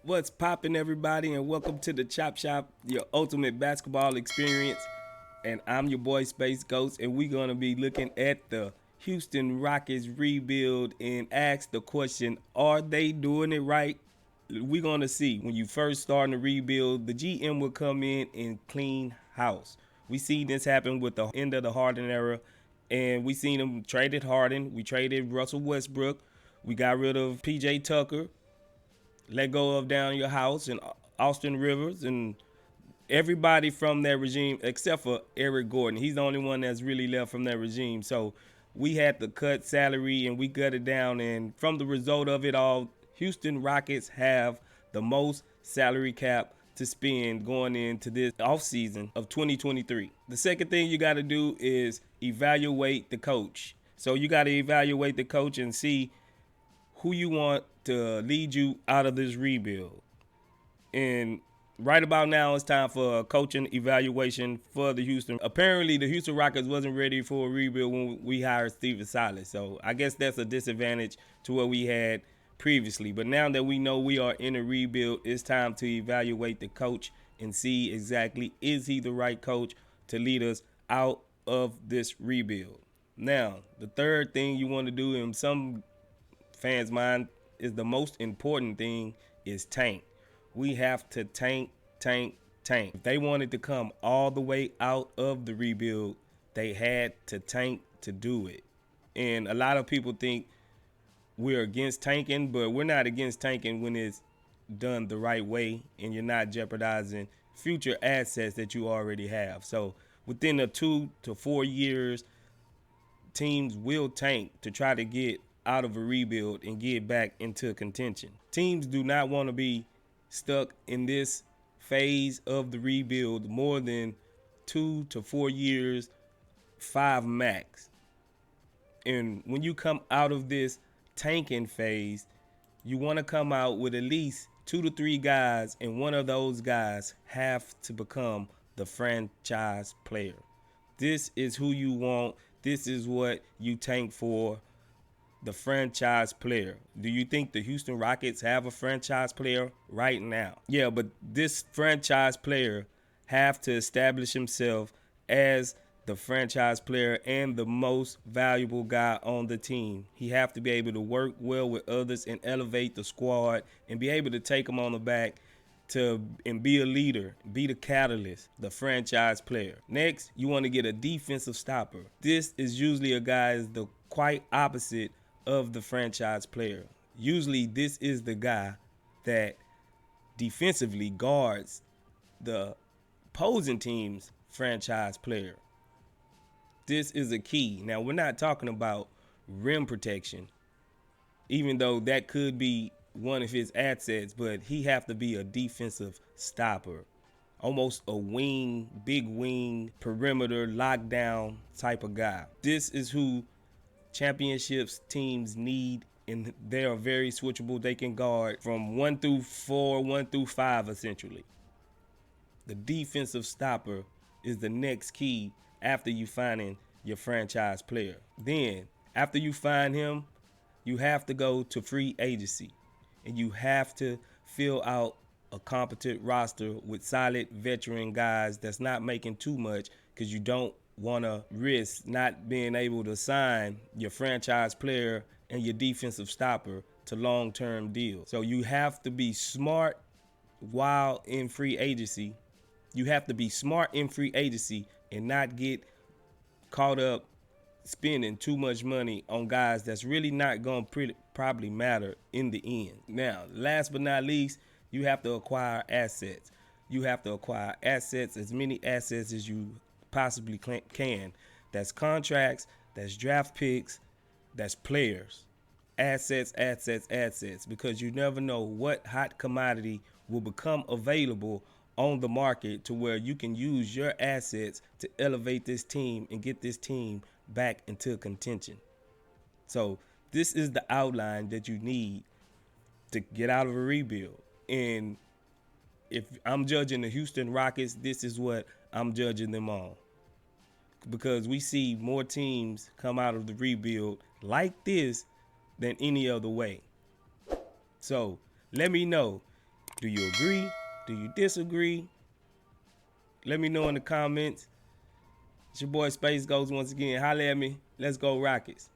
What's poppin', everybody, and welcome to the Chop Shop, your ultimate basketball experience. And I'm your boy Space Ghost, and we're gonna be looking at the Houston Rockets rebuild and ask the question: are they doing it right? We're gonna see. When you first start to rebuild, the GM will come in and clean house. We see this happen with the end of the Harden era, and we seen them traded Harden. We traded Russell Westbrook. We got rid of PJ Tucker, let go of Down Your House and Austin Rivers and everybody from that regime except for Eric Gordon. He's the only one that's really left from that regime. So we had to cut salary and we cut it down. And from the result of it all, Houston Rockets have the most salary cap to spend going into this offseason of 2023. The second thing you got to do is evaluate the coach. So you got to evaluate the coach and see who you want to lead you out of this rebuild. And right about now, it's time for a coaching evaluation for the Houston. Apparently, the Houston Rockets wasn't ready for a rebuild when we hired Steven Silas. So I guess that's a disadvantage to what we had previously. But now that we know we are in a rebuild, it's time to evaluate the coach and see exactly is he the right coach to lead us out of this rebuild. Now, the third thing you want to do, in some fans' mind, is the most important thing, is tank. We have to tank. If they wanted to come all the way out of the rebuild, they had to tank to do it. And a lot of people think we're against tanking, but we're not against tanking when it's done the right way and you're not jeopardizing future assets that you already have. So within the 2 to 4 years, teams will tank to try to get out of a rebuild and get back into contention. Teams do not want to be stuck in this phase of the rebuild more than 2 to 4 years, 5 max. And when you come out of this tanking phase, you want to come out with at least 2 to 3 guys, and one of those guys have to become the franchise player. This is who you want. This is what you tank for, the franchise player. Do you think the Houston Rockets have a franchise player right now? Yeah, but this franchise player have to establish himself as the franchise player and the most valuable guy on the team. He have to be able to work well with others and elevate the squad and be able to take them on the back and be a leader, be the catalyst, the franchise player. Next, you want to get a defensive stopper. This is usually a guy is the quite opposite of the franchise player. Usually this is the guy that defensively guards the opposing team's franchise player. This is a key. Now, we're not talking about rim protection, even though that could be one of his assets, but he have to be a defensive stopper, almost a wing, big wing, perimeter, lockdown type of guy. This is who championships teams need, and they are very switchable. They can guard from 1 through 4, 1 through 5, essentially. The defensive stopper is the next key after you finding your franchise player. Then, after you find him, you have to go to free agency, and you have to fill out a competent roster with solid veteran guys that's not making too much, because you don't want to risk not being able to sign your franchise player and your defensive stopper to long-term deals. So you have to be smart while in free agency. You have to be smart in free agency and not get caught up spending too much money on guys that's really not going to probably matter in the end. Now, last but not least, you have to acquire assets. You have to acquire assets, as many assets as you possibly can. That's contracts, that's draft picks, that's players. Assets, because you never know what hot commodity will become available on the market to where you can use your assets to elevate this team and get this team back into contention. So this is the outline that you need to get out of a rebuild. And if I'm judging the Houston Rockets, this is what I'm judging them on. Because we see more teams come out of the rebuild like this than any other way. So let me know, Do you agree? Do you disagree? Let me know in the comments. It's your boy Space Ghost once again. Holla at me. Let's go Rockets.